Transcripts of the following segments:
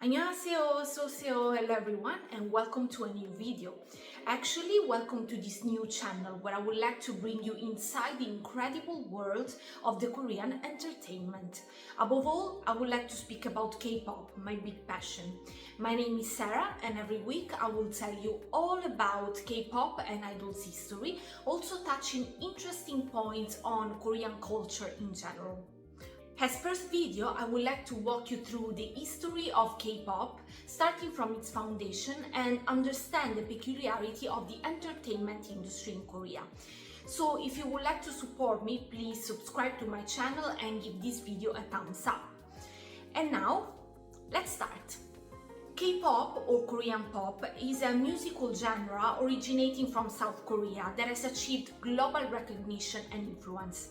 Annyeonghaseyo, hello everyone, and welcome to a new video. Actually, welcome to this new channel where I would like to bring you inside the incredible world of the Korean entertainment. Above all, I would like to speak about K-pop, my big passion. My name is Sarah, and every week I will tell you all about K-pop and idols history, also touching interesting points on Korean culture in general. As first video, I would like to walk you through the history of K-pop, starting from its foundation and understand the peculiarity of the entertainment industry in Korea. So if you would like to support me, please subscribe to my channel and give this video a thumbs up. And now, let's start. K-pop, or Korean pop, is a musical genre originating from South Korea that has achieved global recognition and influence.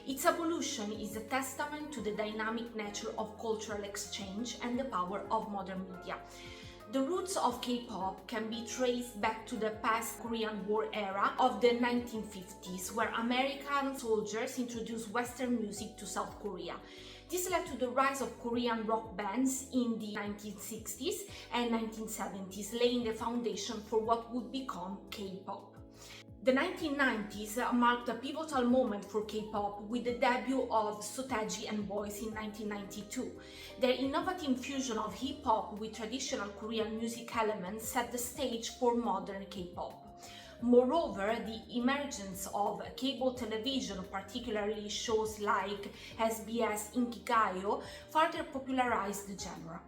Its evolution is a testament to the dynamic nature of cultural exchange and the power of modern media. The roots of K-pop can be traced back to the past Korean War era of the 1950s, where American soldiers introduced Western music to South Korea. This led to the rise of Korean rock bands in the 1960s and 1970s, laying the foundation for what would become K-pop. The 1990s marked a pivotal moment for K-pop with the debut of Seo Taiji and Boys in 1992. Their innovative fusion of hip-hop with traditional Korean music elements set the stage for modern K-pop. Moreover, the emergence of cable television, particularly shows like SBS Inkigayo, further popularized the genre.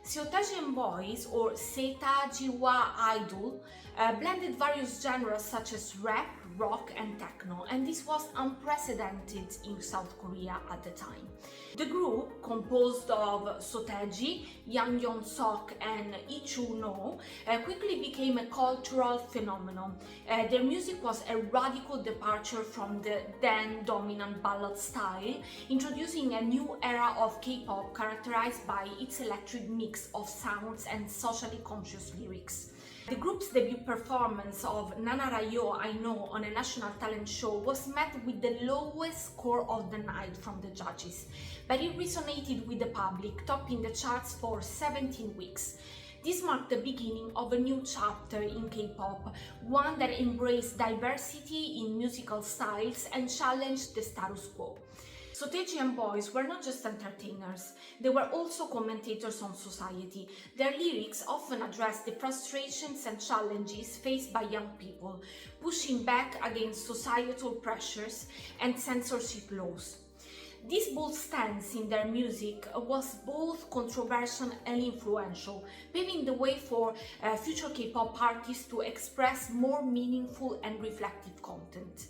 Seo Taiji and Boys, or Seo Taiji Idol, blended various genres such as rap, rock and techno, and this was unprecedented in South Korea at the time. The group, composed of Seo Taiji, Yang Yeon-sok and Lee Choo-no, quickly became a cultural phenomenon. Their music was a radical departure from the then dominant ballad style, introducing a new era of K-pop characterized by its electric mix of sounds and socially conscious lyrics. The group's debut performance of Nanarayo I Know on a national talent show was met with the lowest score of the night from the judges, but it resonated with the public, topping the charts for 17 weeks. This marked the beginning of a new chapter in K-pop, one that embraced diversity in musical styles and challenged the status quo. Seo Taiji and Boys were not just entertainers, they were also commentators on society. Their lyrics often addressed the frustrations and challenges faced by young people, pushing back against societal pressures and censorship laws. This bold stance in their music was both controversial and influential, paving the way for future K-pop artists to express more meaningful and reflective content.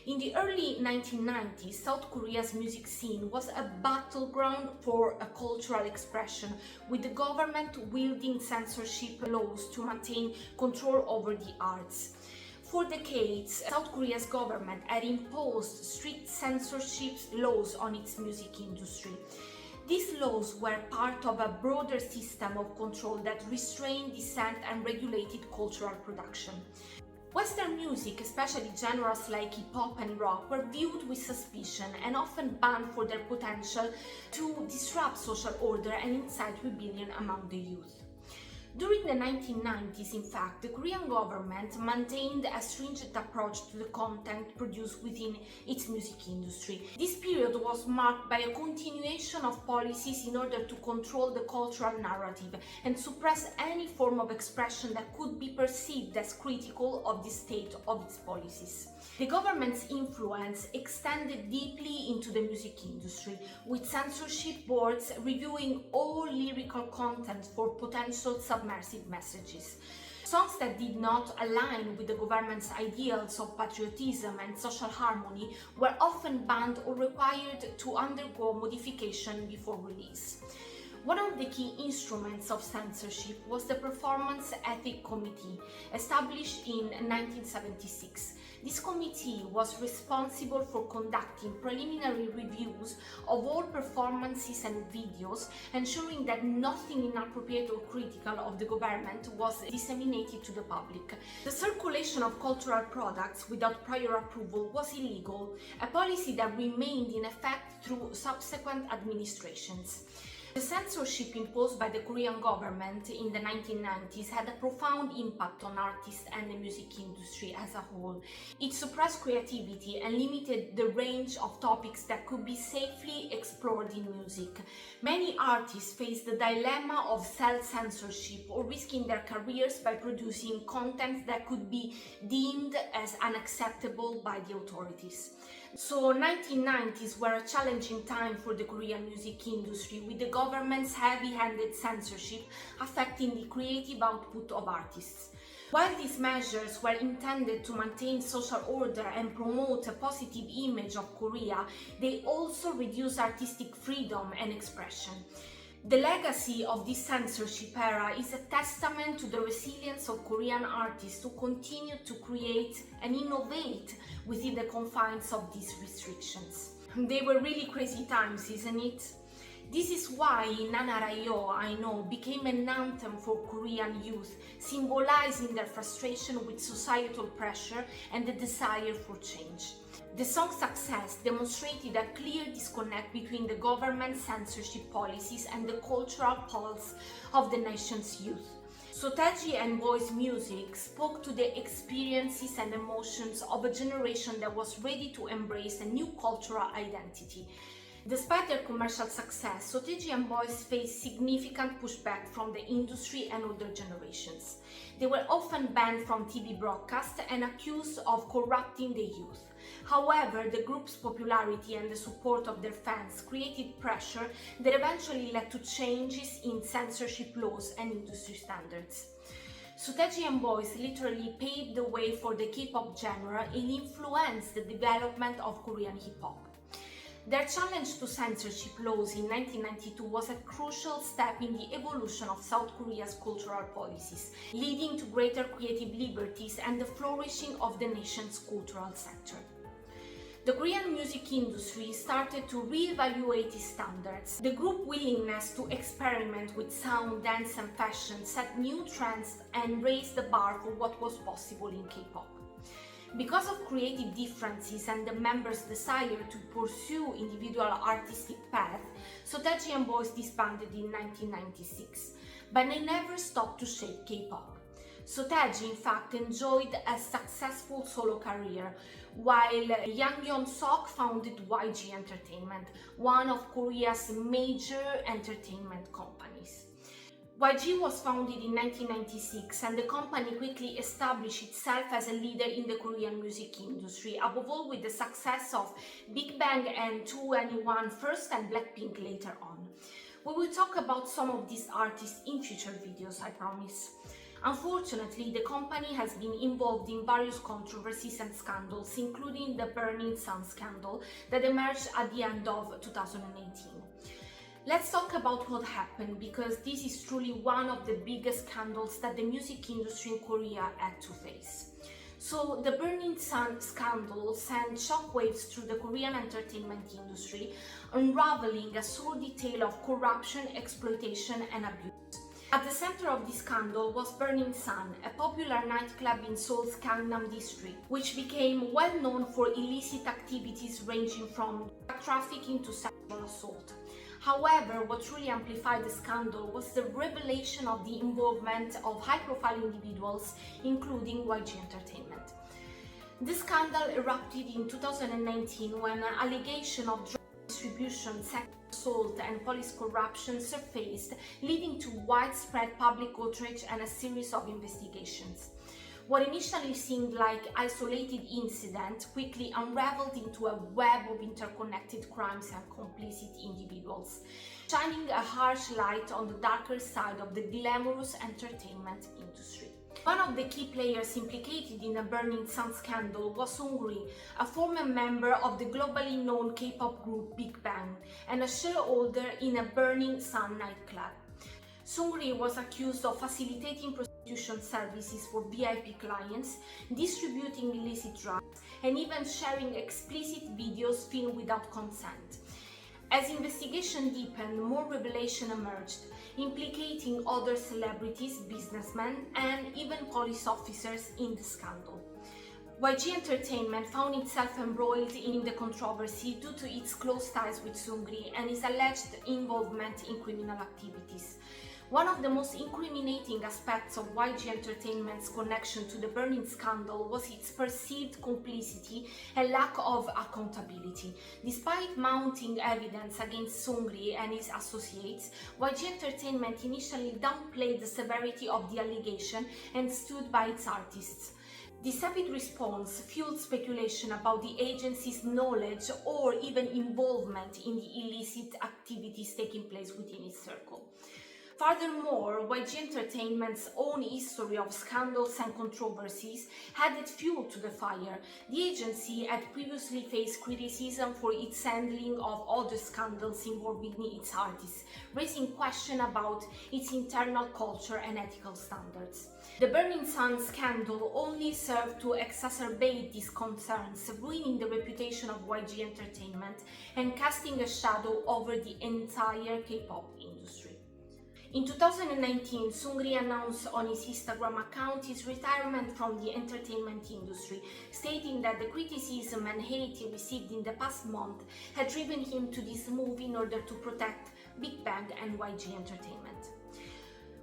In the early 1990s, South Korea's music scene was a battleground for a cultural expression, with the government wielding censorship laws to maintain control over the arts. For decades, South Korea's government had imposed strict censorship laws on its music industry. These laws were part of a broader system of control that restrained dissent and regulated cultural production. Western music, especially genres like hip-hop and rock, were viewed with suspicion and often banned for their potential to disrupt social order and incite rebellion among the youth. During the 1990s, in fact, the Korean government maintained a stringent approach to the content produced within its music industry. This period was marked by a continuation of policies in order to control the cultural narrative and suppress any form of expression that could be perceived as critical of the state of its policies. The government's influence extended deeply into the music industry, with censorship boards reviewing all lyrical content for potential subversive messages. Songs that did not align with the government's ideals of patriotism and social harmony were often banned or required to undergo modification before release. One of the key instruments of censorship was the Performance Ethics Committee, established in 1976. This committee was responsible for conducting preliminary reviews of all performances and videos, ensuring that nothing inappropriate or critical of the government was disseminated to the public. The circulation of cultural products without prior approval was illegal, a policy that remained in effect through subsequent administrations. The censorship imposed by the Korean government in the 1990s had a profound impact on artists and the music industry as a whole. It suppressed creativity and limited the range of topics that could be safely explored in music. Many artists faced the dilemma of self-censorship or risking their careers by producing content that could be deemed as unacceptable by the authorities. So 1990s were a challenging time for the Korean music industry, with the government's heavy-handed censorship affecting the creative output of artists. While these measures were intended to maintain social order and promote a positive image of Korea, they also reduced artistic freedom and expression. The legacy of this censorship era is a testament to the resilience of Korean artists who continue to create and innovate within the confines of these restrictions. They were really crazy times, isn't it? This is why Nanarayo, I Know, became an anthem for Korean youth, symbolizing their frustration with societal pressure and the desire for change. The song's success demonstrated a clear disconnect between the government's censorship policies and the cultural pulse of the nation's youth. Seo Taiji and Boys' music spoke to the experiences and emotions of a generation that was ready to embrace a new cultural identity. Despite their commercial success, Seo Taiji and Boys faced significant pushback from the industry and older generations. They were often banned from TV broadcasts and accused of corrupting the youth. However, the group's popularity and the support of their fans created pressure that eventually led to changes in censorship laws and industry standards. Seo Taiji and Boys literally paved the way for the K-pop genre and influenced the development of Korean hip-hop. Their challenge to censorship laws in 1992 was a crucial step in the evolution of South Korea's cultural policies, leading to greater creative liberties and the flourishing of the nation's cultural sector. The Korean music industry started to re-evaluate its standards. The group's willingness to experiment with sound, dance and fashion set new trends and raised the bar for what was possible in K-pop. Because of creative differences and the members' desire to pursue individual artistic paths, Seo Taiji and Boys disbanded in 1996, but they never stopped to shape K-pop. Seo Taiji, in fact, enjoyed a successful solo career, while Yang Yeon-sok founded YG Entertainment, one of Korea's major entertainment companies. YG was founded in 1996 and the company quickly established itself as a leader in the Korean music industry, above all with the success of Big Bang and 2NE1 first and Blackpink later on. We will talk about some of these artists in future videos, I promise. Unfortunately, the company has been involved in various controversies and scandals, including the Burning Sun scandal that emerged at the end of 2018. Let's talk about what happened, because this is truly one of the biggest scandals that the music industry in Korea had to face. So, the Burning Sun scandal sent shockwaves through the Korean entertainment industry, unraveling a sordid tale of corruption, exploitation and abuse. At the center of this scandal was Burning Sun, a popular nightclub in Seoul's Gangnam district, which became well known for illicit activities ranging from drug trafficking to sexual assault. However, what truly amplified the scandal was the revelation of the involvement of high-profile individuals, including YG Entertainment. This scandal erupted in 2019 when an allegation of drug distribution, sexual assault and police corruption surfaced, leading to widespread public outrage and a series of investigations. What initially seemed like an isolated incident quickly unraveled into a web of interconnected crimes and complicit individuals, shining a harsh light on the darker side of the glamorous entertainment industry. One of the key players implicated in the Burning Sun scandal was Seungri, a former member of the globally known K-pop group Big Bang and a shareholder in a Burning Sun nightclub. Seungri was accused of facilitating prostitution services for VIP clients, distributing illicit drugs, and even sharing explicit videos filmed without consent. As investigation deepened, more revelation emerged, implicating other celebrities, businessmen, and even police officers in the scandal. YG Entertainment found itself embroiled in the controversy due to its close ties with Seungri and his alleged involvement in criminal activities. One of the most incriminating aspects of YG Entertainment's connection to the burning scandal was its perceived complicity and lack of accountability. Despite mounting evidence against Seungri and his associates, YG Entertainment initially downplayed the severity of the allegation and stood by its artists. This rapid response fueled speculation about the agency's knowledge or even involvement in the illicit activities taking place within its circle. Furthermore, YG Entertainment's own history of scandals and controversies added fuel to the fire. The agency had previously faced criticism for its handling of other scandals involving its artists, raising questions about its internal culture and ethical standards. The Burning Sun scandal only served to exacerbate these concerns, ruining the reputation of YG Entertainment and casting a shadow over the entire K-pop industry. In 2019, Seungri announced on his Instagram account his retirement from the entertainment industry, stating that the criticism and hate he received in the past month had driven him to this move in order to protect Big Bang and YG Entertainment.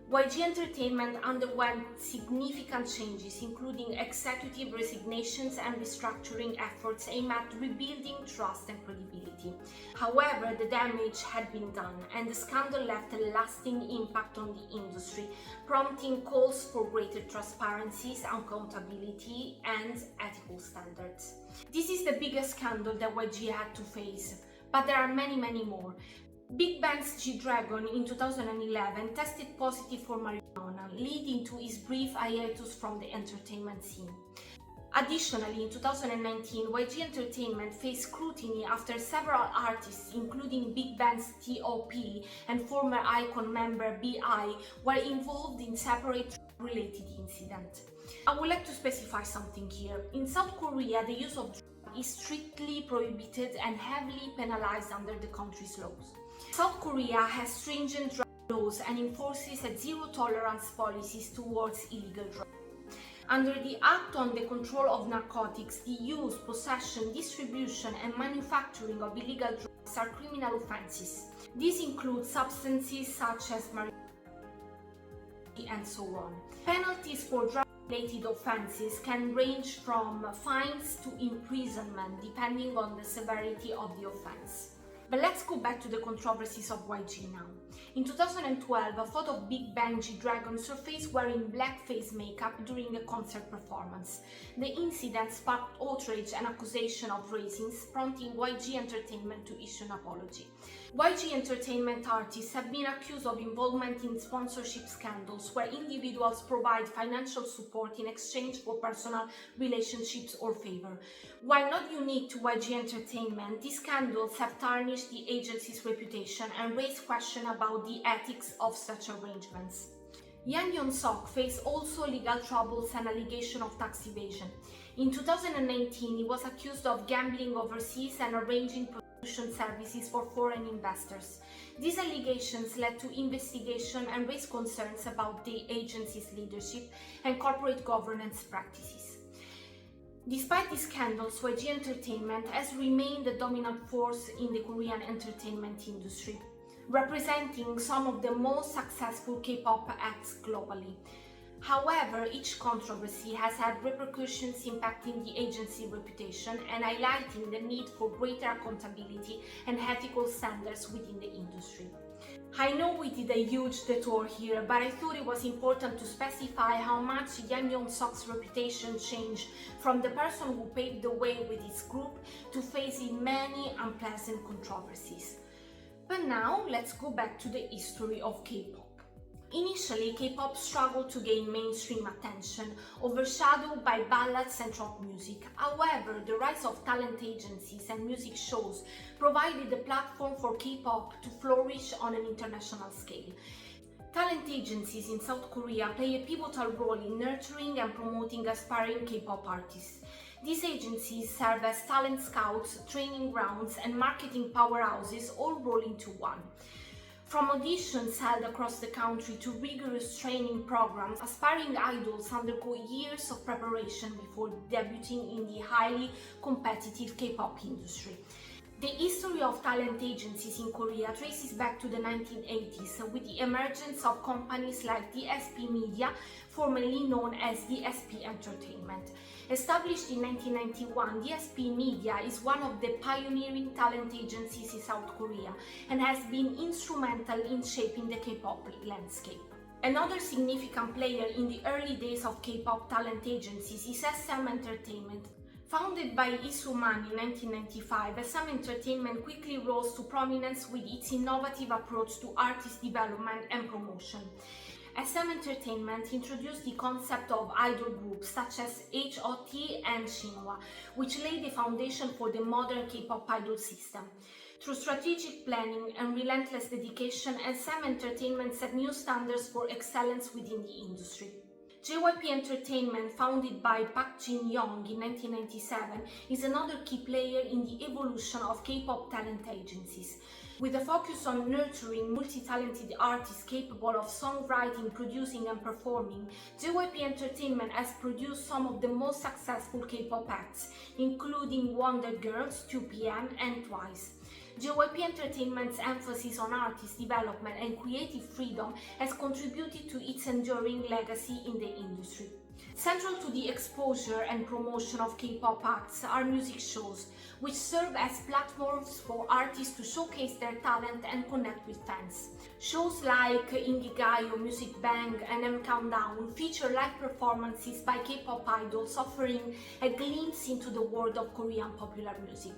YG Entertainment underwent significant changes, including executive resignations and restructuring efforts aimed at rebuilding trust and credibility. However, the damage had been done, and the scandal left a lasting impact on the industry, prompting calls for greater transparency, accountability, and ethical standards. This is the biggest scandal that YG had to face, but there are many more. Big Bang's G-Dragon in 2011 tested positive for marijuana, leading to his brief hiatus from the entertainment scene. Additionally, in 2019, YG Entertainment faced scrutiny after several artists, including Big Bang's T.O.P. and former Icon member B.I., were involved in separate related incidents. I would like to specify something here. In South Korea, the use of drugs is strictly prohibited and heavily penalized under the country's laws. South Korea has stringent drug laws and enforces a zero-tolerance policies towards illegal drugs. Under the Act on the Control of Narcotics, the use, possession, distribution, and manufacturing of illegal drugs are criminal offenses. These include substances such as marijuana and so on. Penalties for drug-related offenses can range from fines to imprisonment, depending on the severity of the offense. But let's go back to the controversies of YG now. In 2012, a photo of Big Bang G-Dragon surfaced wearing blackface makeup during a concert performance. The incident sparked outrage and accusation of racism, prompting YG Entertainment to issue an apology. YG Entertainment artists have been accused of involvement in sponsorship scandals where individuals provide financial support in exchange for personal relationships or favor. While not unique to YG Entertainment, these scandals have tarnished the agency's reputation and raised questions about the ethics of such arrangements. Yang Yeon-seok faced also legal troubles and allegations of tax evasion. In 2019, he was accused of gambling overseas and arranging prostitution services for foreign investors. These allegations led to investigation and raised concerns about the agency's leadership and corporate governance practices. Despite these scandals, YG Entertainment has remained the dominant force in the Korean entertainment industry, representing some of the most successful K-pop acts globally. However, each controversy has had repercussions impacting the agency's reputation and highlighting the need for greater accountability and ethical standards within the industry. I know we did a huge detour here, but I thought it was important to specify how much Yang Yeon-seok's reputation changed from the person who paved the way with his group to facing many unpleasant controversies. But now, let's go back to the history of K-pop. Initially, K-pop struggled to gain mainstream attention, overshadowed by ballads and rock music. However, the rise of talent agencies and music shows provided a platform for K-pop to flourish on an international scale. Talent agencies in South Korea play a pivotal role in nurturing and promoting aspiring K-pop artists. These agencies serve as talent scouts, training grounds, and marketing powerhouses, all rolled into one. From auditions held across the country to rigorous training programs, aspiring idols undergo years of preparation before debuting in the highly competitive K-pop industry. The history of talent agencies in Korea traces back to the 1980s with the emergence of companies like DSP Media, formerly known as DSP Entertainment. Established in 1991, DSP Media is one of the pioneering talent agencies in South Korea and has been instrumental in shaping the K-pop landscape. Another significant player in the early days of K-pop talent agencies is SM Entertainment. Founded by Isuman in 1995, SM Entertainment quickly rose to prominence with its innovative approach to artist development and promotion. SM Entertainment introduced the concept of idol groups such as HOT and Shinhwa, which laid the foundation for the modern K-pop idol system. Through strategic planning and relentless dedication, SM Entertainment set new standards for excellence within the industry. JYP Entertainment, founded by Park Jin-young in 1997, is another key player in the evolution of K-pop talent agencies. With a focus on nurturing multi-talented artists capable of songwriting, producing and performing, JYP Entertainment has produced some of the most successful K-pop acts, including Wonder Girls, 2PM and Twice. JYP Entertainment's emphasis on artist development and creative freedom has contributed to its enduring legacy in the industry. Central to the exposure and promotion of K-pop acts are music shows, which serve as platforms for artists to showcase their talent and connect with fans. Shows like Inkigayo, Music Bank, and M Countdown feature live performances by K-pop idols, offering a glimpse into the world of Korean popular music.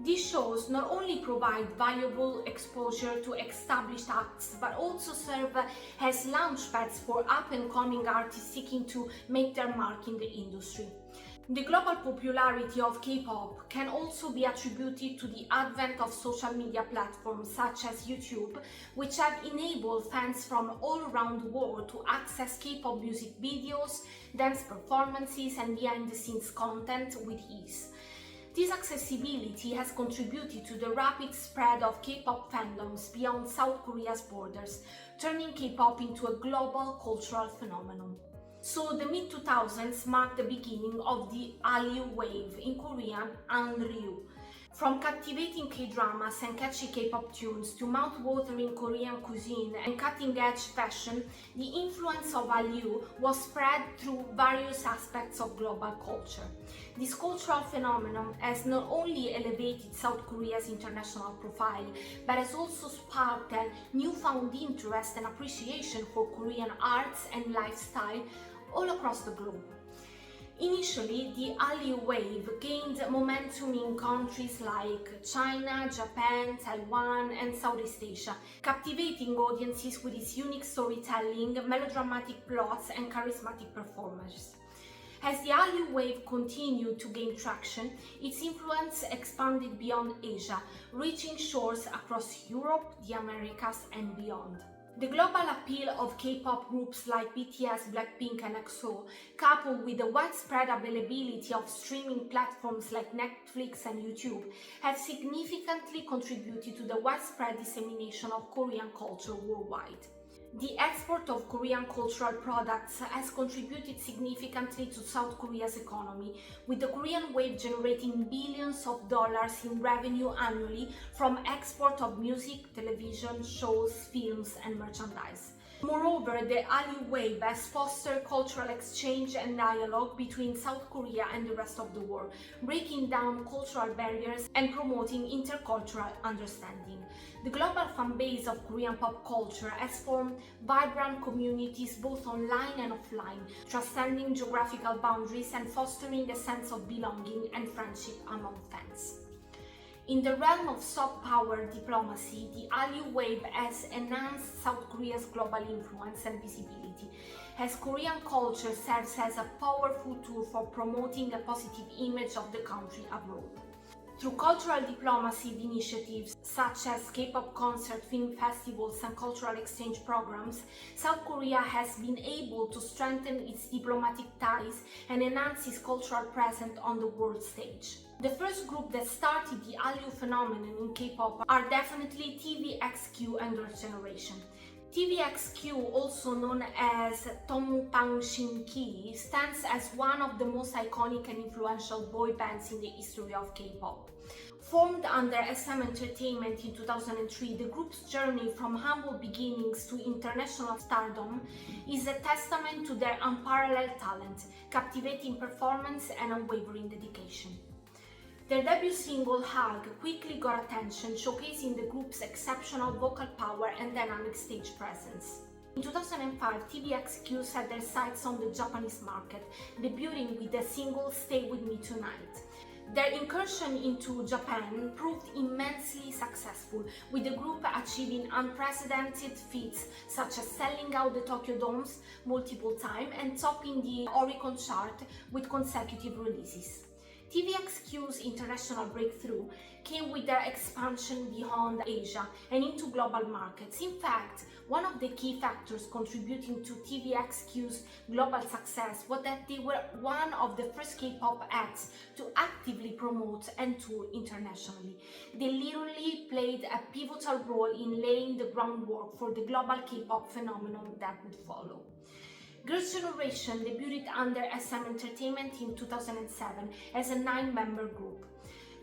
These shows not only provide valuable exposure to established acts, but also serve as launchpads for up-and-coming artists seeking to make their mark in the industry. The global popularity of K-pop can also be attributed to the advent of social media platforms such as YouTube, which have enabled fans from all around the world to access K-pop music videos, dance performances, and behind-the-scenes content with ease. This accessibility has contributed to the rapid spread of K-pop fandoms beyond South Korea's borders, turning K-pop into a global cultural phenomenon. So the mid-2000s marked the beginning of the Hallyu wave, in Korean, unryu. From captivating K-dramas and catchy K-pop tunes to mouth-watering Korean cuisine and cutting-edge fashion, the influence of Hallyu was spread through various aspects of global culture. This cultural phenomenon has not only elevated South Korea's international profile, but has also sparked a newfound interest and appreciation for Korean arts and lifestyle all across the globe. Initially, the Hallyu wave gained momentum in countries like China, Japan, Taiwan, and Southeast Asia, captivating audiences with its unique storytelling, melodramatic plots, and charismatic performers. As the Hallyu wave continued to gain traction, its influence expanded beyond Asia, reaching shores across Europe, the Americas, and beyond. The global appeal of K-pop groups like BTS, Blackpink, and EXO, coupled with the widespread availability of streaming platforms like Netflix and YouTube, have significantly contributed to the widespread dissemination of Korean culture worldwide. The export of Korean cultural products has contributed significantly to South Korea's economy, with the Korean wave generating billions of dollars in revenue annually from export of music, television, shows, films, and merchandise. Moreover, the Hallyu wave has fostered cultural exchange and dialogue between South Korea and the rest of the world, breaking down cultural barriers and promoting intercultural understanding. The global fan base of Korean pop culture has formed vibrant communities both online and offline, transcending geographical boundaries and fostering a sense of belonging and friendship among fans. In the realm of soft power diplomacy, the Hallyu wave has enhanced South Korea's global influence and visibility, as Korean culture serves as a powerful tool for promoting a positive image of the country abroad. Through cultural diplomacy initiatives such as K-pop concert, film festivals and cultural exchange programs, South Korea has been able to strengthen its diplomatic ties and enhance its cultural presence on the world stage. The first group that started the Hallyu phenomenon in K-pop are definitely TVXQ and Girls' Generation. TVXQ, also known as Tongpangshinki, stands as one of the most iconic and influential boy bands in the history of K-pop. Formed under SM Entertainment in 2003, the group's journey from humble beginnings to international stardom is a testament to their unparalleled talent, captivating performance and unwavering dedication. Their debut single, Hug, quickly got attention, showcasing the group's exceptional vocal power and dynamic stage presence. In 2005, TVXQ set their sights on the Japanese market, debuting with the single Stay With Me Tonight. Their incursion into Japan proved immensely successful, with the group achieving unprecedented feats such as selling out the Tokyo Domes multiple times and topping the Oricon chart with consecutive releases. TVXQ's international breakthrough came with their expansion beyond Asia and into global markets. In fact, one of the key factors contributing to TVXQ's global success was that they were one of the first K-pop acts to actively promote and tour internationally. They literally played a pivotal role in laying the groundwork for the global K-pop phenomenon that would follow. Girls' Generation debuted under SM Entertainment in 2007 as a 9-member group.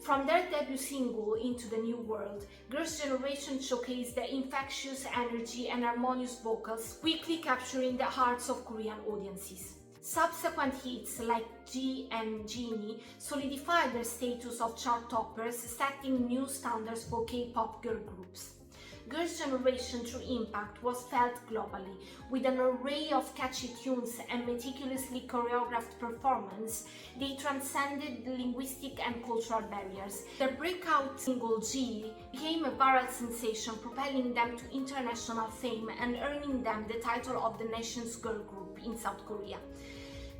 From their debut single, Into the New World, Girls' Generation showcased their infectious energy and harmonious vocals, quickly capturing the hearts of Korean audiences. Subsequent hits like G and Genie solidified their status of chart toppers, setting new standards for K-pop girl groups. Girls' Generation True Impact was felt globally. With an array of catchy tunes and meticulously choreographed performance, they transcended the linguistic and cultural barriers. Their breakout single G became a viral sensation, propelling them to international fame and earning them the title of the nation's girl group in South Korea.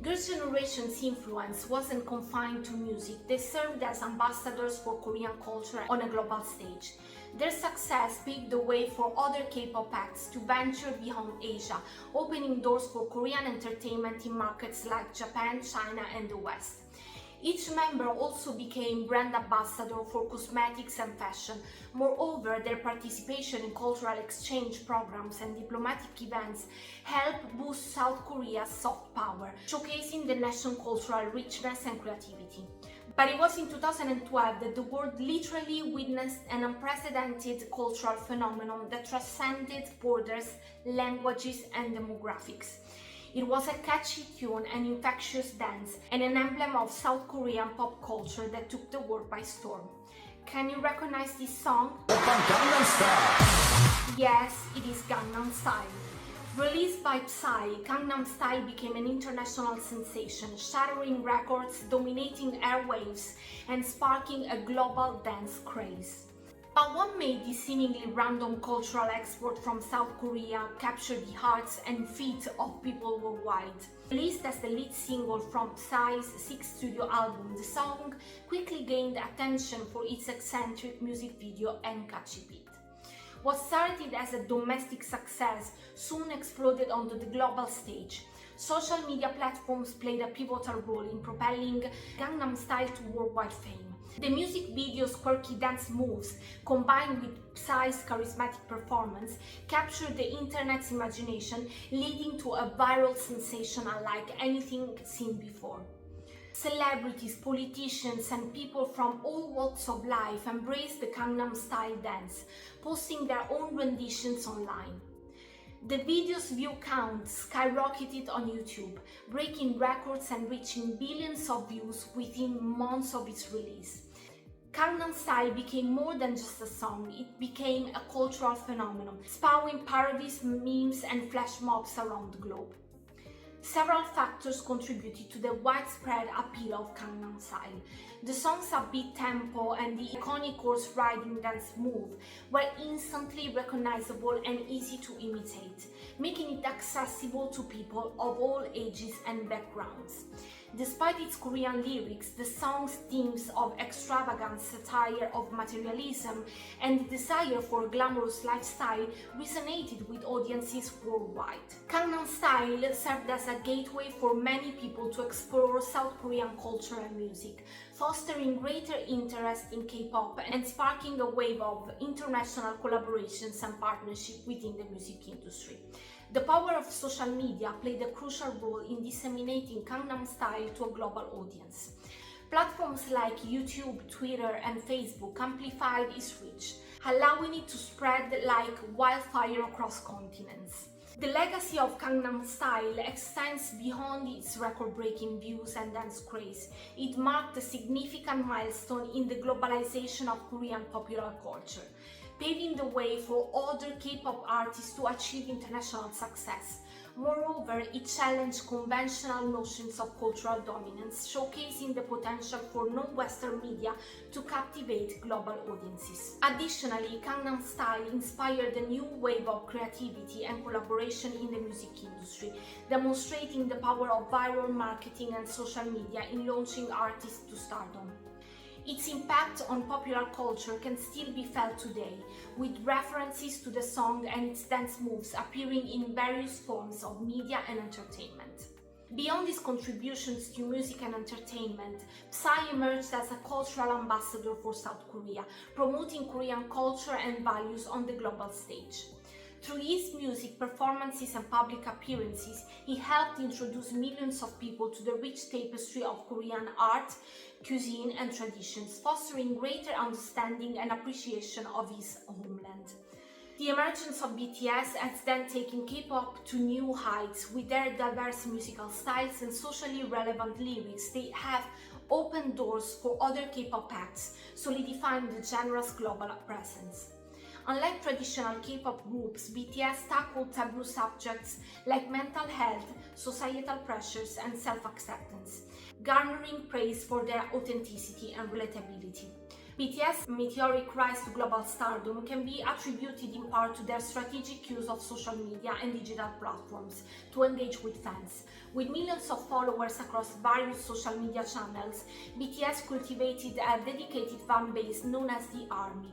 Girls' Generation's influence wasn't confined to music. They served as ambassadors for Korean culture on a global stage. Their success paved the way for other K-pop acts to venture beyond Asia, opening doors for Korean entertainment in markets like Japan, China, and the West. Each member also became brand ambassador for cosmetics and fashion. Moreover, their participation in cultural exchange programs and diplomatic events helped boost South Korea's soft power, showcasing the nation's cultural richness and creativity. But it was in 2012 that the world literally witnessed an unprecedented cultural phenomenon that transcended borders, languages, and demographics. It was a catchy tune, an infectious dance, and an emblem of South Korean pop culture that took the world by storm. Can you recognize this song? Gangnam Style. Yes, it is Gangnam Style. Released by Psy, Gangnam Style became an international sensation, shattering records, dominating airwaves, and sparking a global dance craze. But what made this seemingly random cultural export from South Korea capture the hearts and feet of people worldwide? Released as the lead single from Psy's sixth studio album, the song quickly gained attention for its eccentric music video and catchy beat. What started as a domestic success soon exploded onto the global stage. Social media platforms played a pivotal role in propelling Gangnam Style to worldwide fame. The music video's quirky dance moves, combined with Psy's charismatic performance, captured the internet's imagination, leading to a viral sensation unlike anything seen before. Celebrities, politicians, and people from all walks of life embraced the Gangnam Style dance, posting their own renditions online. The video's view count skyrocketed on YouTube, breaking records and reaching billions of views within months of its release. Gangnam Style became more than just a song, it became a cultural phenomenon, spawning parodies, memes, and flash mobs around the globe. Several factors contributed to the widespread appeal of Gangnam Style. The song's upbeat tempo and the iconic horse-riding dance move were instantly recognizable and easy to imitate, making it accessible to people of all ages and backgrounds. Despite its Korean lyrics, the song's themes of extravagance, satire of materialism, and desire for a glamorous lifestyle resonated with audiences worldwide. Gangnam Style served as a gateway for many people to explore South Korean culture and music, fostering greater interest in K-pop and sparking a wave of international collaborations and partnerships within the music industry. The power of social media played a crucial role in disseminating Gangnam Style to a global audience. Platforms like YouTube, Twitter, and Facebook amplified its reach, allowing it to spread like wildfire across continents. The legacy of Gangnam Style extends beyond its record-breaking views and dance craze. It marked a significant milestone in the globalization of Korean popular culture, paving the way for other K-pop artists to achieve international success. Moreover, it challenged conventional notions of cultural dominance, showcasing the potential for non-Western media to captivate global audiences. Additionally, Gangnam Style inspired a new wave of creativity and collaboration in the music industry, demonstrating the power of viral marketing and social media in launching artists to stardom. Its impact on popular culture can still be felt today, with references to the song and its dance moves appearing in various forms of media and entertainment. Beyond its contributions to music and entertainment, Psy emerged as a cultural ambassador for South Korea, promoting Korean culture and values on the global stage. Through his music, performances, and public appearances, he helped introduce millions of people to the rich tapestry of Korean art, cuisine, and traditions, fostering greater understanding and appreciation of his homeland. The emergence of BTS has then taken K-pop to new heights. With their diverse musical styles and socially relevant lyrics, they have opened doors for other K-pop acts, solidifying the genre's global presence. Unlike traditional K-pop groups, BTS tackled taboo subjects like mental health, societal pressures, and self-acceptance, garnering praise for their authenticity and relatability. BTS' meteoric rise to global stardom can be attributed in part to their strategic use of social media and digital platforms to engage with fans. With millions of followers across various social media channels, BTS cultivated a dedicated fan base known as the ARMY,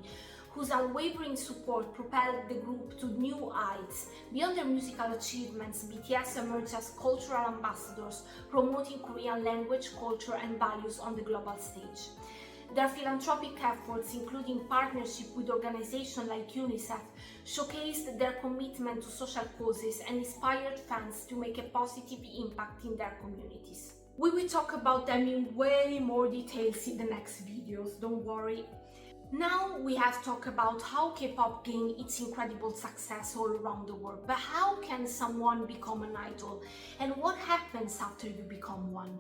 whose unwavering support propelled the group to new heights. Beyond their musical achievements, BTS emerged as cultural ambassadors, promoting Korean language, culture, and values on the global stage. Their philanthropic efforts, including partnership with organizations like UNICEF, showcased their commitment to social causes and inspired fans to make a positive impact in their communities. We will talk about them in way more details in the next videos, don't worry. Now we have talked about how K-pop gained its incredible success all around the world, but how can someone become an idol, and what happens after you become one?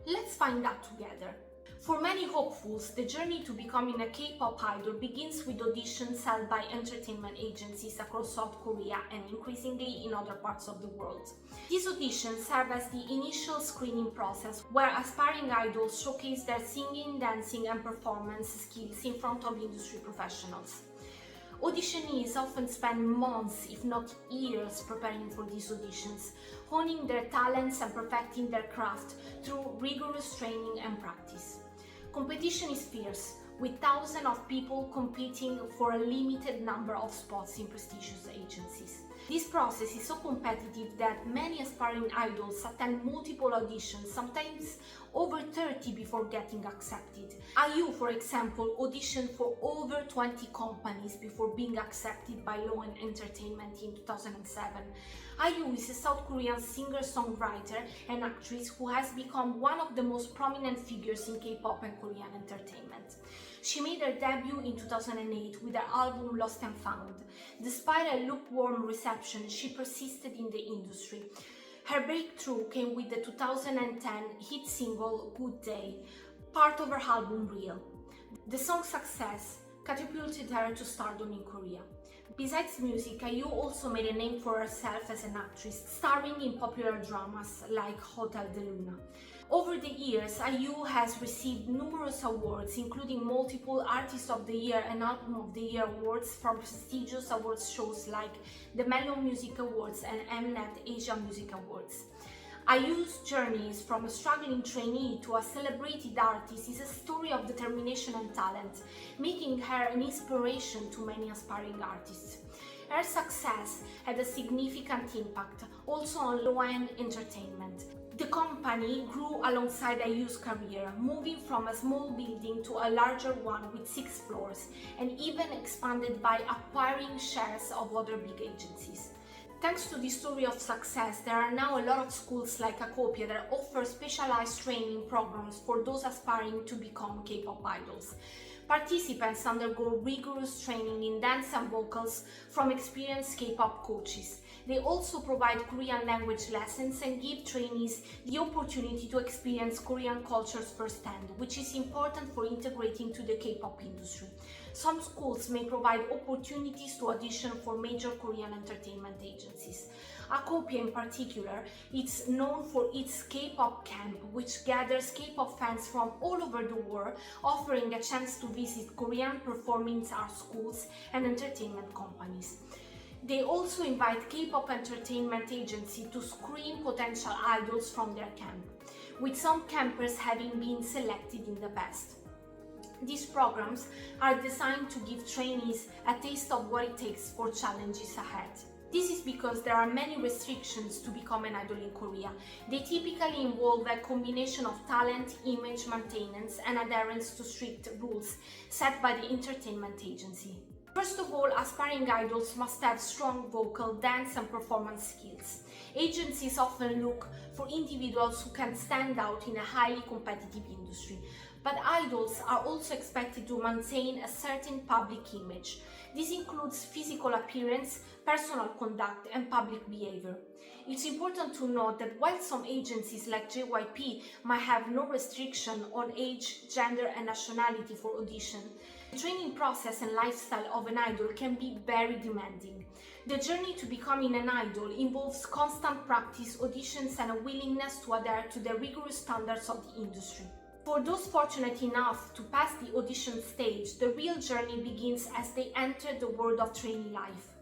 Let's find out together. For many hopefuls, the journey to becoming a K-pop idol begins with auditions held by entertainment agencies across South Korea and increasingly in other parts of the world. These auditions serve as the initial screening process where aspiring idols showcase their singing, dancing, and performance skills in front of industry professionals. Auditionees often spend months, if not years, preparing for these auditions, honing their talents and perfecting their craft through rigorous training and practice. Competition is fierce, with thousands of people competing for a limited number of spots in prestigious agencies. This process is so competitive that many aspiring idols attend multiple auditions, sometimes over 30 before getting accepted. IU, for example, auditioned for over 20 companies before being accepted by Loen Entertainment in 2007. IU is a South Korean singer-songwriter and actress who has become one of the most prominent figures in K-pop and Korean entertainment. She made her debut in 2008 with her album Lost and Found. Despite a lukewarm reception, she persisted in the industry. Her breakthrough came with the 2010 hit single Good Day, part of her album Real. The song's success catapulted her to stardom in Korea. Besides music, IU also made a name for herself as an actress, starring in popular dramas like Hotel de Luna. Over the years, IU has received numerous awards, including multiple Artist of the Year and Album of the Year awards from prestigious awards shows like the Melon Music Awards and Mnet Asia Music Awards. IU's journeys from a struggling trainee to a celebrated artist is a story of determination and talent, making her an inspiration to many aspiring artists. Her success had a significant impact also on low-end entertainment. The company grew alongside IU's career, moving from a small building to a larger one with 6 floors, and even expanded by acquiring shares of other big agencies. Thanks to this story of success, there are now a lot of schools like Acopia that offer specialized training programs for those aspiring to become K-pop idols. Participants undergo rigorous training in dance and vocals from experienced K-pop coaches. They also provide Korean language lessons and give trainees the opportunity to experience Korean cultures firsthand, which is important for integrating to the K-pop industry. Some schools may provide opportunities to audition for major Korean entertainment agencies. Acopia in particular is known for its K-pop camp, which gathers K-pop fans from all over the world, offering a chance to visit Korean performing arts schools and entertainment companies. They also invite K-pop entertainment agencies to screen potential idols from their camp, with some campers having been selected in the past. These programs are designed to give trainees a taste of what it takes for challenges ahead. This is because there are many restrictions to become an idol in Korea. They typically involve a combination of talent, image maintenance, and adherence to strict rules set by the entertainment agency. First of all, aspiring idols must have strong vocal, dance, and performance skills. Agencies often look for individuals who can stand out in a highly competitive industry. But idols are also expected to maintain a certain public image. This includes physical appearance, personal conduct, and public behavior. It's important to note that while some agencies like JYP might have no restriction on age, gender, and nationality for audition, the training process and lifestyle of an idol can be very demanding. The journey to becoming an idol involves constant practice, auditions, and a willingness to adhere to the rigorous standards of the industry. For those fortunate enough to pass the audition stage, the real journey begins as they enter the world of trainee life.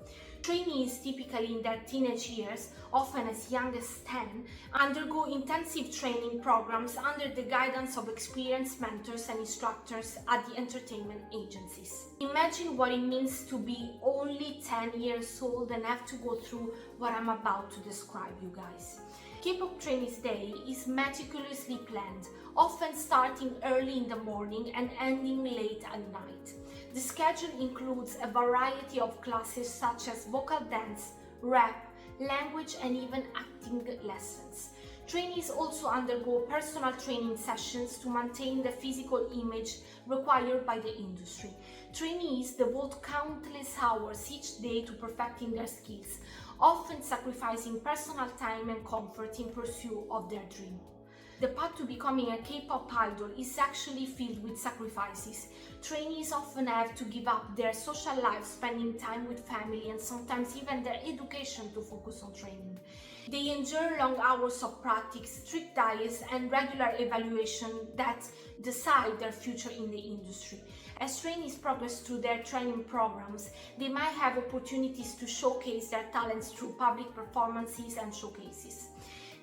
Trainees, typically in their teenage years, often as young as 10, undergo intensive training programs under the guidance of experienced mentors and instructors at the entertainment agencies. Imagine what it means to be only 10 years old and have to go through what I'm about to describe, you guys. K-pop Trainees Day is meticulously planned, often starting early in the morning and ending late at night. The schedule includes a variety of classes such as vocal dance, rap, language, and even acting lessons. Trainees also undergo personal training sessions to maintain the physical image required by the industry. Trainees devote countless hours each day to perfecting their skills, often sacrificing personal time and comfort in pursuit of their dream. The path to becoming a K-pop idol is actually filled with sacrifices. Trainees often have to give up their social life, spending time with family, and sometimes even their education to focus on training. They endure long hours of practice, strict diets, and regular evaluation that decide their future in the industry. As trainees progress through their training programs, they might have opportunities to showcase their talents through public performances and showcases.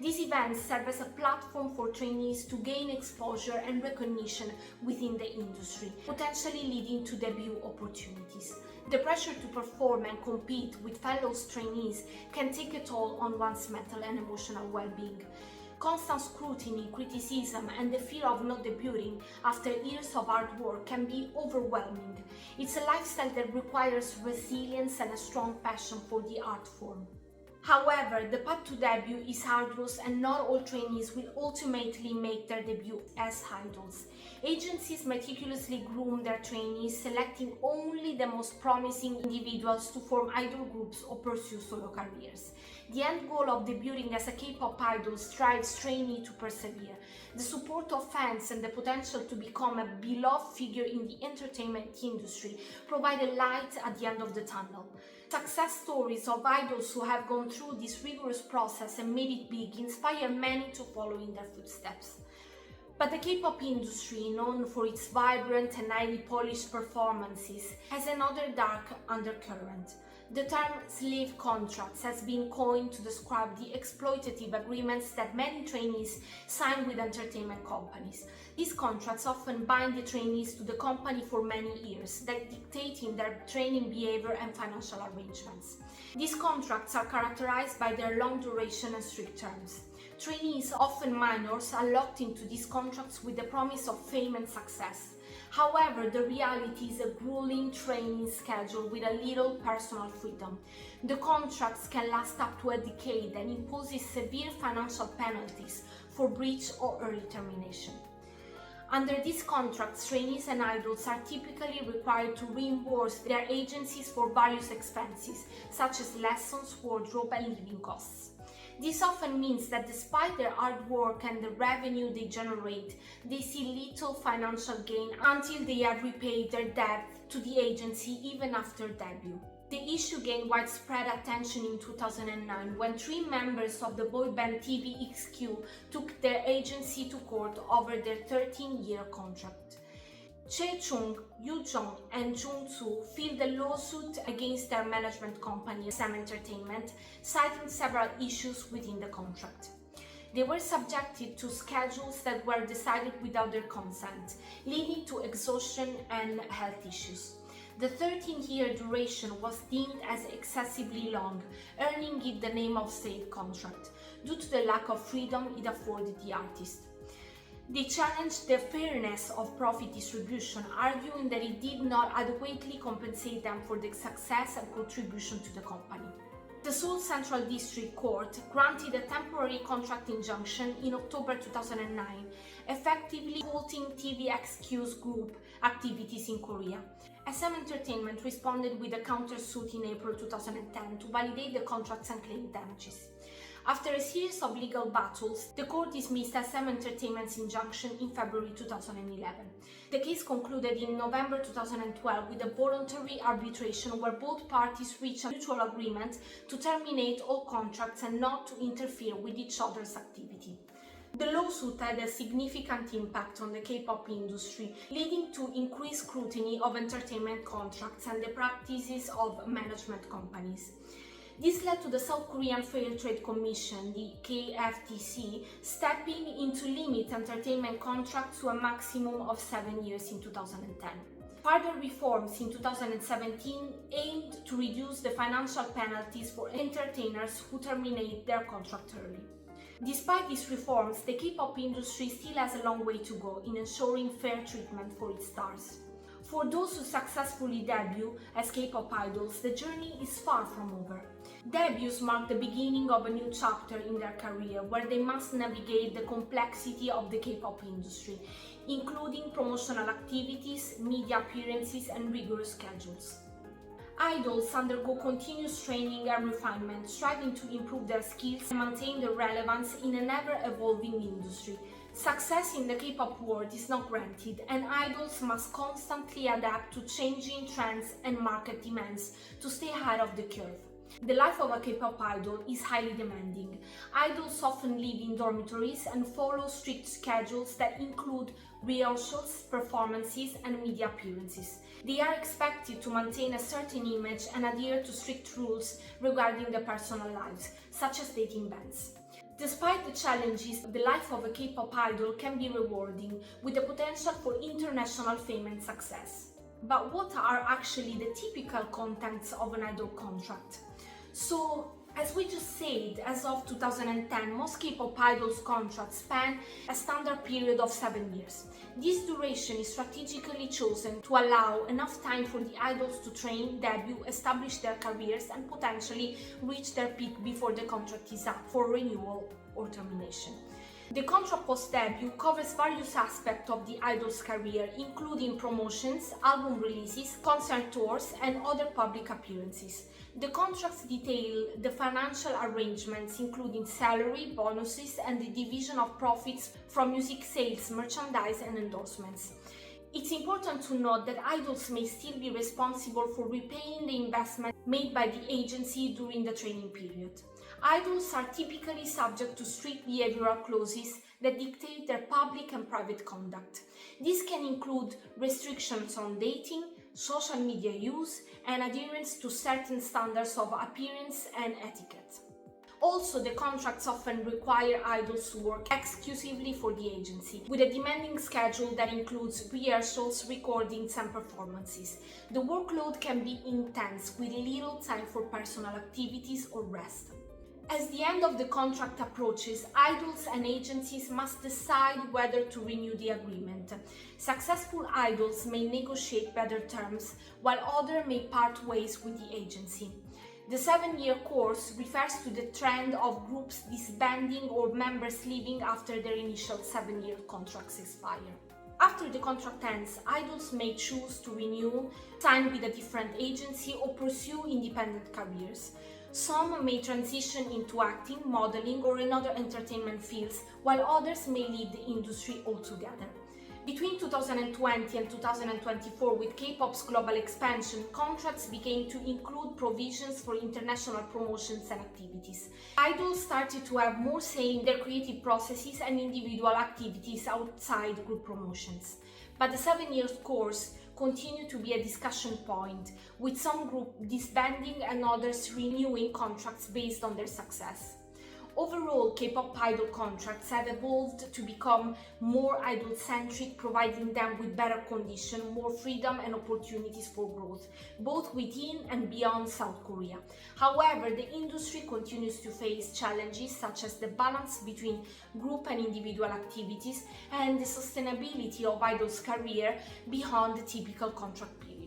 These events serve as a platform for trainees to gain exposure and recognition within the industry, potentially leading to debut opportunities. The pressure to perform and compete with fellow trainees can take a toll on one's mental and emotional well-being. Constant scrutiny, criticism, and the fear of not debuting after years of hard work can be overwhelming. It's a lifestyle that requires resilience and a strong passion for the art form. However, the path to debut is arduous and not all trainees will ultimately make their debut as idols. Agencies meticulously groom their trainees, selecting only the most promising individuals to form idol groups or pursue solo careers. The end goal of debuting as a K-pop idol strives trainee to persevere. The support of fans and the potential to become a beloved figure in the entertainment industry provide a light at the end of the tunnel. Success stories of idols who have gone through this rigorous process and made it big inspire many to follow in their footsteps. But the K-pop industry, known for its vibrant and highly polished performances, has another dark undercurrent. The term slave contracts has been coined to describe the exploitative agreements that many trainees sign with entertainment companies. These contracts often bind the trainees to the company for many years, dictating their training behavior and financial arrangements. These contracts are characterized by their long duration and strict terms. Trainees, often minors, are locked into these contracts with the promise of fame and success. However, the reality is a grueling training schedule with a little personal freedom. The contracts can last up to a decade and imposes severe financial penalties for breach or early termination. Under these contracts, trainees and idols are typically required to reimburse their agencies for various expenses, such as lessons, wardrobe, and living costs. This often means that despite their hard work and the revenue they generate, they see little financial gain until they have repaid their debt to the agency even after debut. The issue gained widespread attention in 2009 when 3 members of the boy band TVXQ took their agency to court over their 13-year contract. Chae-chung, Yoo-jung, and Jung-soo filed a lawsuit against their management company, SM Entertainment, citing several issues within the contract. They were subjected to schedules that were decided without their consent, leading to exhaustion and health issues. The 13-year duration was deemed as excessively long, earning it the name of slave contract, due to the lack of freedom it afforded the artist. They challenged the fairness of profit distribution, arguing that it did not adequately compensate them for the success and contribution to the company. The Seoul Central District Court granted a temporary contract injunction in October 2009, effectively halting TVXQ's group activities in Korea. SM Entertainment responded with a countersuit in April 2010 to validate the contracts and claim damages. After a series of legal battles, the court dismissed SM Entertainment's injunction in February 2011. The case concluded in November 2012 with a voluntary arbitration where both parties reached a mutual agreement to terminate all contracts and not to interfere with each other's activity. The lawsuit had a significant impact on the K-pop industry, leading to increased scrutiny of entertainment contracts and the practices of management companies. This led to the South Korean Fair Trade Commission, the KFTC, stepping in to limit entertainment contracts to a maximum of 7 years in 2010. Further reforms in 2017 aimed to reduce the financial penalties for entertainers who terminate their contract early. Despite these reforms, the K-pop industry still has a long way to go in ensuring fair treatment for its stars. For those who successfully debut as K-pop idols, the journey is far from over. Debuts mark the beginning of a new chapter in their career, where they must navigate the complexity of the K-pop industry, including promotional activities, media appearances, and rigorous schedules. Idols undergo continuous training and refinement, striving to improve their skills and maintain their relevance in an ever-evolving industry. Success in the K-pop world is not granted, and idols must constantly adapt to changing trends and market demands to stay ahead of the curve. The life of a K-pop idol is highly demanding. Idols often live in dormitories and follow strict schedules that include rehearsals, performances, and media appearances. They are expected to maintain a certain image and adhere to strict rules regarding their personal lives, such as dating bans. Despite the challenges, the life of a K-pop idol can be rewarding, with the potential for international fame and success. But what are actually the typical contents of an idol contract? So, as we just said, as of 2010, most K-pop idols' contracts span a standard period of 7 years. This duration is strategically chosen to allow enough time for the idols to train, debut, establish their careers, and potentially reach their peak before the contract is up for renewal or termination. The contract post-debut covers various aspects of the idol's career, including promotions, album releases, concert tours, and other public appearances. The contracts detail the financial arrangements, including salary, bonuses, and the division of profits from music sales, merchandise, and endorsements. It's important to note that idols may still be responsible for repaying the investment made by the agency during the training period. Idols are typically subject to strict behavioral clauses that dictate their public and private conduct. This can include restrictions on dating, social media use, and adherence to certain standards of appearance and etiquette. Also, the contracts often require idols to work exclusively for the agency, with a demanding schedule that includes rehearsals, recordings, and performances. The workload can be intense, with little time for personal activities or rest. As the end of the contract approaches, idols and agencies must decide whether to renew the agreement. Successful idols may negotiate better terms, while others may part ways with the agency. The 7-year course refers to the trend of groups disbanding or members leaving after their initial 7-year contracts expire. After the contract ends, idols may choose to renew, sign with a different agency, or pursue independent careers. Some may transition into acting, modeling, or in other entertainment fields, while others may leave the industry altogether. Between 2020 and 2024, with K-pop's global expansion, contracts began to include provisions for international promotions and activities. Idols started to have more say in their creative processes and individual activities outside group promotions. But the 7-year course continued to be a discussion point, with some groups disbanding and others renewing contracts based on their success. Overall, K-pop idol contracts have evolved to become more idol-centric, providing them with better conditions, more freedom and opportunities for growth, both within and beyond South Korea. However, the industry continues to face challenges such as the balance between group and individual activities and the sustainability of idols' career beyond the typical contract period.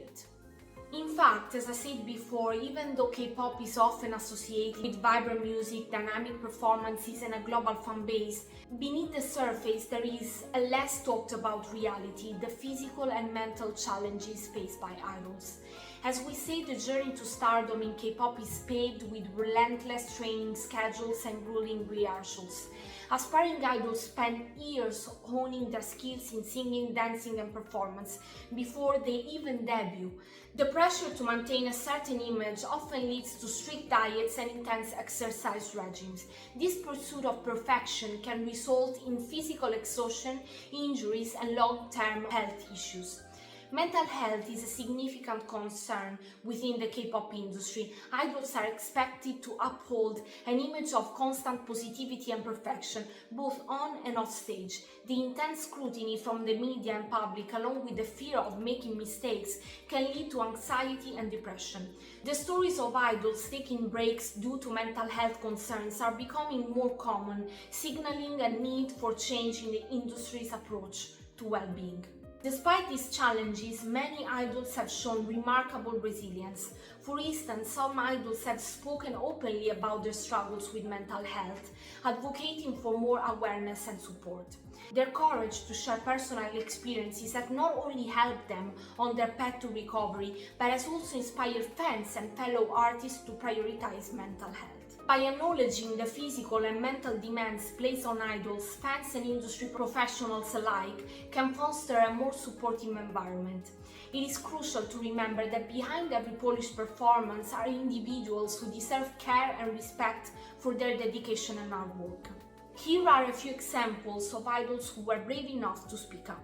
In fact, as I said before, even though K-pop is often associated with vibrant music, dynamic performances, and a global fan base, beneath the surface there is a less talked about reality, the physical and mental challenges faced by idols. As we say, the journey to stardom in K-pop is paved with relentless training schedules and grueling rehearsals. Aspiring idols spend years honing their skills in singing, dancing, and performance before they even debut. The pressure to maintain a certain image often leads to strict diets and intense exercise regimes. This pursuit of perfection can result in physical exhaustion, injuries, and long-term health issues. Mental health is a significant concern within the K-pop industry. Idols are expected to uphold an image of constant positivity and perfection, both on and off stage. The intense scrutiny from the media and public, along with the fear of making mistakes, can lead to anxiety and depression. The stories of idols taking breaks due to mental health concerns are becoming more common, signaling a need for change in the industry's approach to well-being. Despite these challenges, many idols have shown remarkable resilience. For instance, some idols have spoken openly about their struggles with mental health, advocating for more awareness and support. Their courage to share personal experiences has not only helped them on their path to recovery, but has also inspired fans and fellow artists to prioritize mental health. By acknowledging the physical and mental demands placed on idols, fans and industry professionals alike can foster a more supportive environment. It is crucial to remember that behind every polished performance are individuals who deserve care and respect for their dedication and hard work. Here are a few examples of idols who were brave enough to speak up.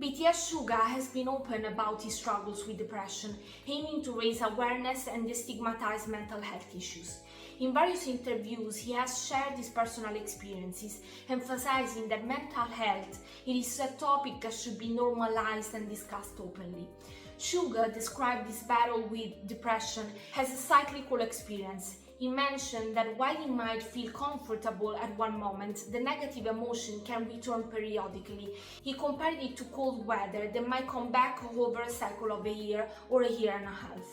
BTS Suga has been open about his struggles with depression, aiming to raise awareness and destigmatize mental health issues. In various interviews, he has shared his personal experiences, emphasizing that mental health is a topic that should be normalized and discussed openly. Suga described his battle with depression as a cyclical experience. He mentioned that while he might feel comfortable at one moment, the negative emotion can return periodically. He compared it to cold weather that might come back over a cycle of a year or a year and a half.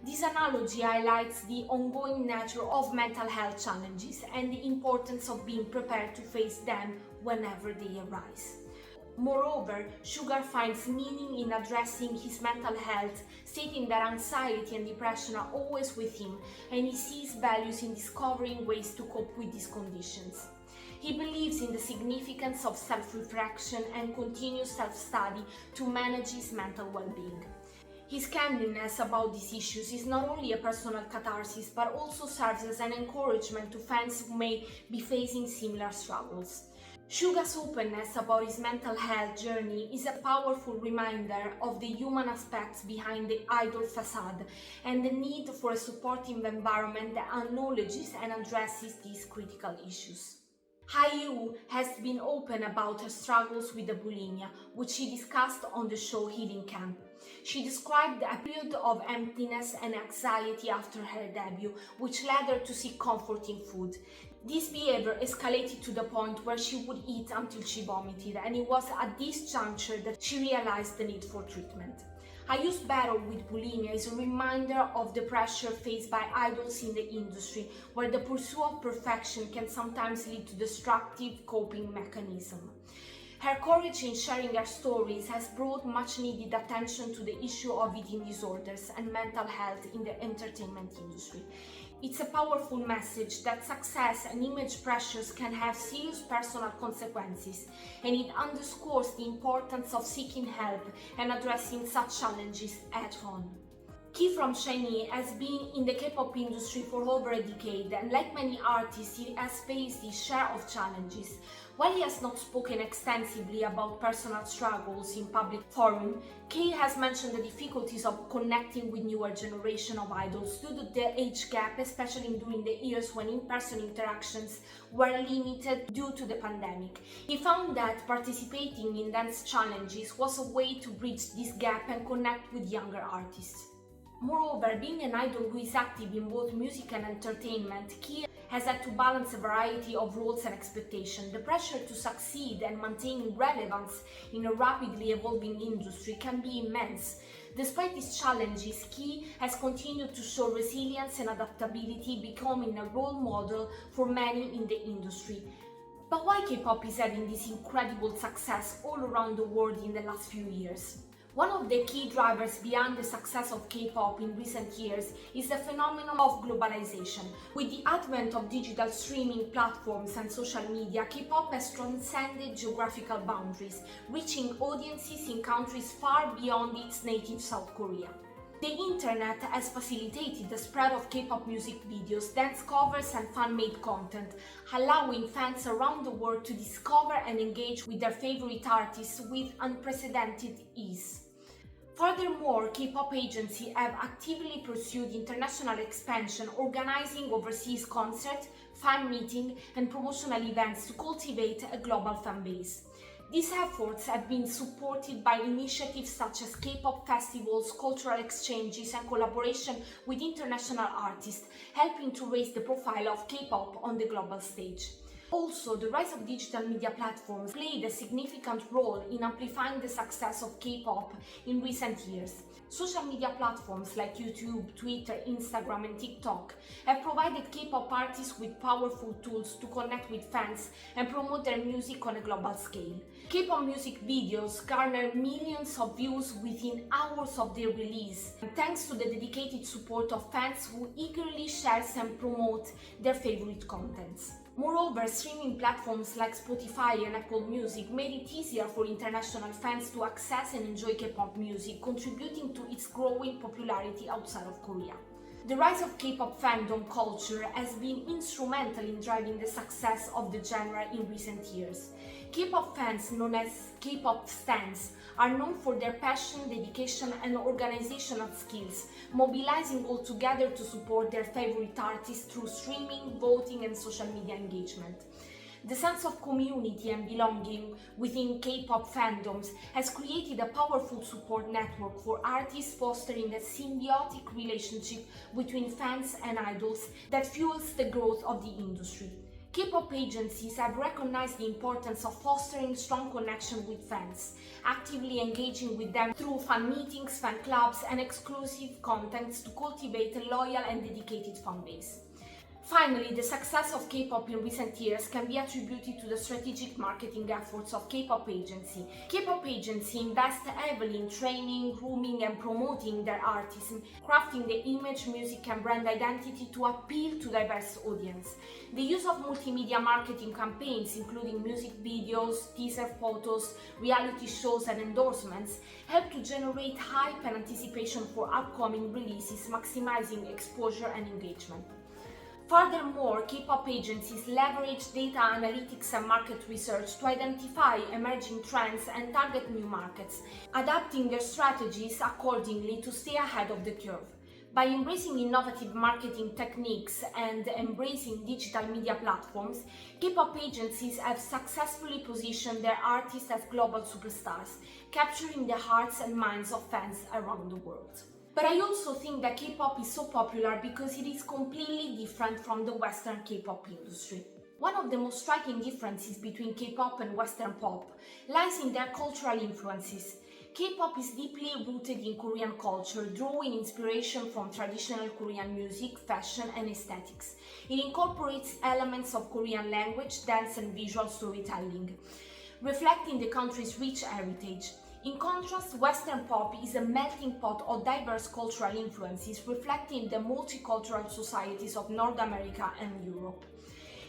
This analogy highlights the ongoing nature of mental health challenges and the importance of being prepared to face them whenever they arise. Moreover, Suga finds meaning in addressing his mental health, stating that anxiety and depression are always with him, and he sees values in discovering ways to cope with these conditions. He believes in the significance of self-reflection and continuous self-study to manage his mental well-being. His candidness about these issues is not only a personal catharsis, but also serves as an encouragement to fans who may be facing similar struggles. Suga's openness about his mental health journey is a powerful reminder of the human aspects behind the idol facade and the need for a supportive environment that acknowledges and addresses these critical issues. Hayu has been open about her struggles with the bulimia, which she discussed on the show Healing Camp. She described a period of emptiness and anxiety after her debut, which led her to seek comfort in food. This behavior escalated to the point where she would eat until she vomited, and it was at this juncture that she realized the need for treatment. Hayu's battle with bulimia is a reminder of the pressure faced by idols in the industry, where the pursuit of perfection can sometimes lead to destructive coping mechanisms. Her courage in sharing her stories has brought much needed attention to the issue of eating disorders and mental health in the entertainment industry. It's a powerful message that success and image pressures can have serious personal consequences, and it underscores the importance of seeking help and addressing such challenges head on. Key from SHINee has been in the K-pop industry for over a decade, and like many artists, he has faced his share of challenges. While he has not spoken extensively about personal struggles in public forum, Kay has mentioned the difficulties of connecting with newer generation of idols due to the age gap, especially during the years when in-person interactions were limited due to the pandemic. He found that participating in dance challenges was a way to bridge this gap and connect with younger artists. Moreover, being an idol who is active in both music and entertainment, Key has had to balance a variety of roles and expectations. The pressure to succeed and maintain relevance in a rapidly evolving industry can be immense. Despite these challenges, Key has continued to show resilience and adaptability, becoming a role model for many in the industry. But why K-pop is having this incredible success all around the world in the last few years? One of the key drivers behind the success of K-pop in recent years is the phenomenon of globalization. With the advent of digital streaming platforms and social media, K-pop has transcended geographical boundaries, reaching audiences in countries far beyond its native South Korea. The internet has facilitated the spread of K-pop music videos, dance covers and fan-made content, allowing fans around the world to discover and engage with their favorite artists with unprecedented ease. Furthermore, K-pop agencies have actively pursued international expansion, organizing overseas concerts, fan meetings, and promotional events to cultivate a global fan base. These efforts have been supported by initiatives such as K-pop festivals, cultural exchanges, and collaboration with international artists, helping to raise the profile of K-pop on the global stage. Also, the rise of digital media platforms played a significant role in amplifying the success of K-pop in recent years. Social media platforms like YouTube, Twitter, Instagram, and TikTok have provided K-pop artists with powerful tools to connect with fans and promote their music on a global scale. K-pop music videos garner millions of views within hours of their release, thanks to the dedicated support of fans who eagerly share and promote their favorite contents. Moreover, streaming platforms like Spotify and Apple Music made it easier for international fans to access and enjoy K-pop music, contributing to its growing popularity outside of Korea. The rise of K-pop fandom culture has been instrumental in driving the success of the genre in recent years. K-pop fans, known as K-pop stans, are known for their passion, dedication, and organizational skills, mobilizing all together to support their favorite artists through streaming, voting, and social media engagement. The sense of community and belonging within K-pop fandoms has created a powerful support network for artists, fostering a symbiotic relationship between fans and idols that fuels the growth of the industry. K-pop agencies have recognized the importance of fostering strong connection with fans, actively engaging with them through fan meetings, fan clubs, and exclusive contents to cultivate a loyal and dedicated fan base. Finally, the success of K-pop in recent years can be attributed to the strategic marketing efforts of K-pop agency. K-pop agency invest heavily in training, grooming, and promoting their artists, crafting the image, music, and brand identity to appeal to diverse audience. The use of multimedia marketing campaigns, including music videos, teaser photos, reality shows, and endorsements, help to generate hype and anticipation for upcoming releases, maximizing exposure and engagement. Furthermore, K-pop agencies leverage data analytics and market research to identify emerging trends and target new markets, adapting their strategies accordingly to stay ahead of the curve. By embracing innovative marketing techniques and embracing digital media platforms, K-pop agencies have successfully positioned their artists as global superstars, capturing the hearts and minds of fans around the world. But I also think that K-pop is so popular because it is completely different from the Western K-pop industry. One of the most striking differences between K-pop and Western pop lies in their cultural influences. K-pop is deeply rooted in Korean culture, drawing inspiration from traditional Korean music, fashion, and aesthetics. It incorporates elements of Korean language, dance, and visual storytelling, reflecting the country's rich heritage. In contrast, Western pop is a melting pot of diverse cultural influences, reflecting the multicultural societies of North America and Europe.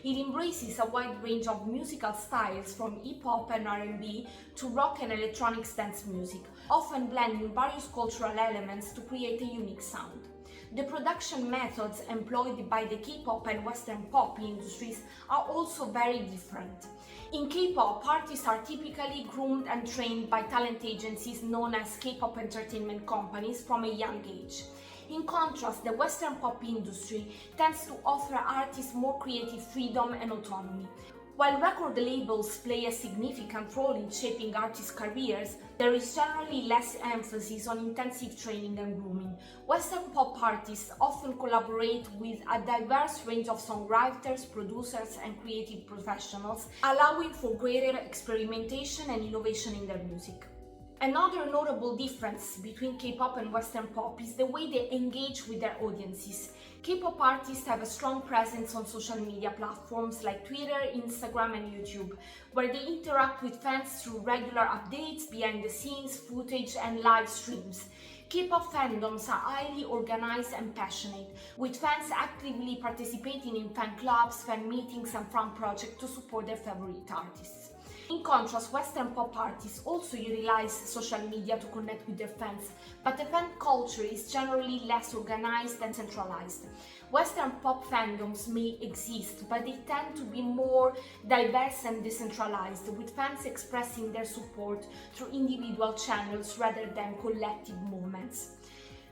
It embraces a wide range of musical styles from hip-hop and R&B to rock and electronic dance music, often blending various cultural elements to create a unique sound. The production methods employed by the K-pop and Western pop industries are also very different. In K-pop, artists are typically groomed and trained by talent agencies known as K-pop entertainment companies from a young age. In contrast, the Western pop industry tends to offer artists more creative freedom and autonomy. While record labels play a significant role in shaping artists' careers, there is generally less emphasis on intensive training and grooming. Western pop artists often collaborate with a diverse range of songwriters, producers, and creative professionals, allowing for greater experimentation and innovation in their music. Another notable difference between K-pop and Western pop is the way they engage with their audiences. K-pop artists have a strong presence on social media platforms like Twitter, Instagram, and YouTube, where they interact with fans through regular updates, behind-the-scenes footage, and live streams. K-pop fandoms are highly organized and passionate, with fans actively participating in fan clubs, fan meetings, and fan projects to support their favorite artists. In contrast, Western pop artists also utilize social media to connect with their fans, but the fan culture is generally less organized and centralized. Western pop fandoms may exist, but they tend to be more diverse and decentralized, with fans expressing their support through individual channels rather than collective movements.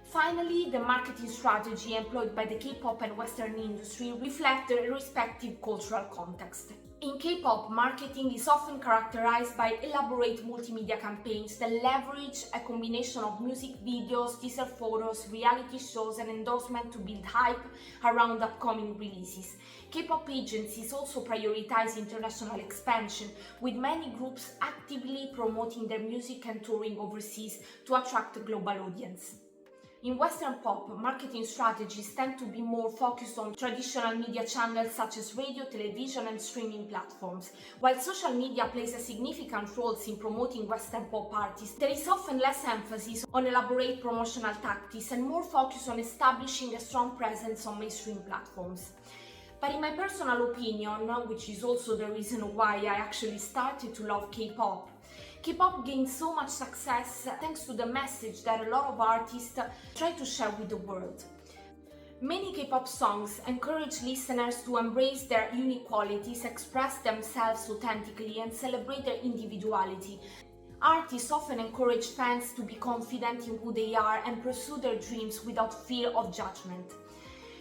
Finally, the marketing strategy employed by the K-pop and Western industry reflect their respective cultural context. In K-pop, marketing is often characterized by elaborate multimedia campaigns that leverage a combination of music videos, teaser photos, reality shows, and endorsement to build hype around upcoming releases. K-pop agencies also prioritize international expansion, with many groups actively promoting their music and touring overseas to attract a global audience. In Western pop, marketing strategies tend to be more focused on traditional media channels such as radio, television, and streaming platforms. While social media plays a significant role in promoting Western pop artists, there is often less emphasis on elaborate promotional tactics and more focus on establishing a strong presence on mainstream platforms. But in my personal opinion, which is also the reason why I actually started to love K-pop, K-pop gained so much success thanks to the message that a lot of artists try to share with the world. Many K-pop songs encourage listeners to embrace their unique qualities, express themselves authentically, and celebrate their individuality. Artists often encourage fans to be confident in who they are and pursue their dreams without fear of judgment.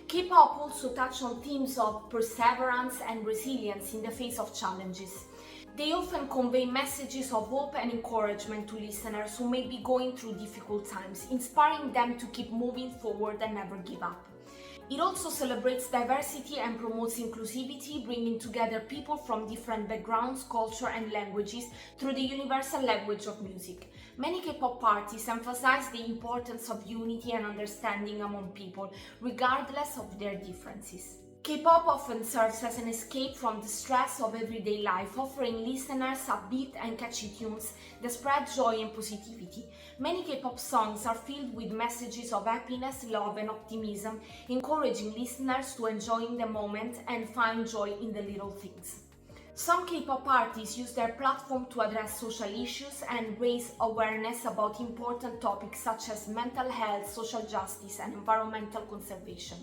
K-pop also touches on themes of perseverance and resilience in the face of challenges. They often convey messages of hope and encouragement to listeners who may be going through difficult times, inspiring them to keep moving forward and never give up. It also celebrates diversity and promotes inclusivity, bringing together people from different backgrounds, culture, and languages through the universal language of music. Many K-pop artists emphasize the importance of unity and understanding among people, regardless of their differences. K-pop often serves as an escape from the stress of everyday life, offering listeners upbeat and catchy tunes that spread joy and positivity. Many K-pop songs are filled with messages of happiness, love, and optimism, encouraging listeners to enjoy the moment and find joy in the little things. Some K-pop artists use their platform to address social issues and raise awareness about important topics such as mental health, social justice, and environmental conservation.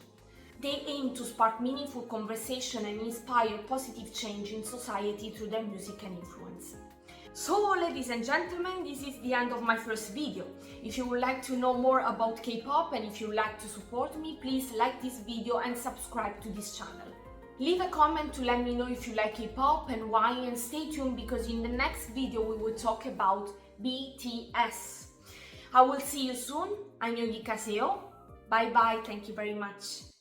They aim to spark meaningful conversation and inspire positive change in society through their music and influence. So, ladies and gentlemen, this is the end of my first video. If you would like to know more about K-pop and if you would like to support me, please like this video and subscribe to this channel. Leave a comment to let me know if you like K-pop and why, and stay tuned because in the next video we will talk about BTS. I will see you soon. 안녕히 가세요. Bye bye. Thank you very much.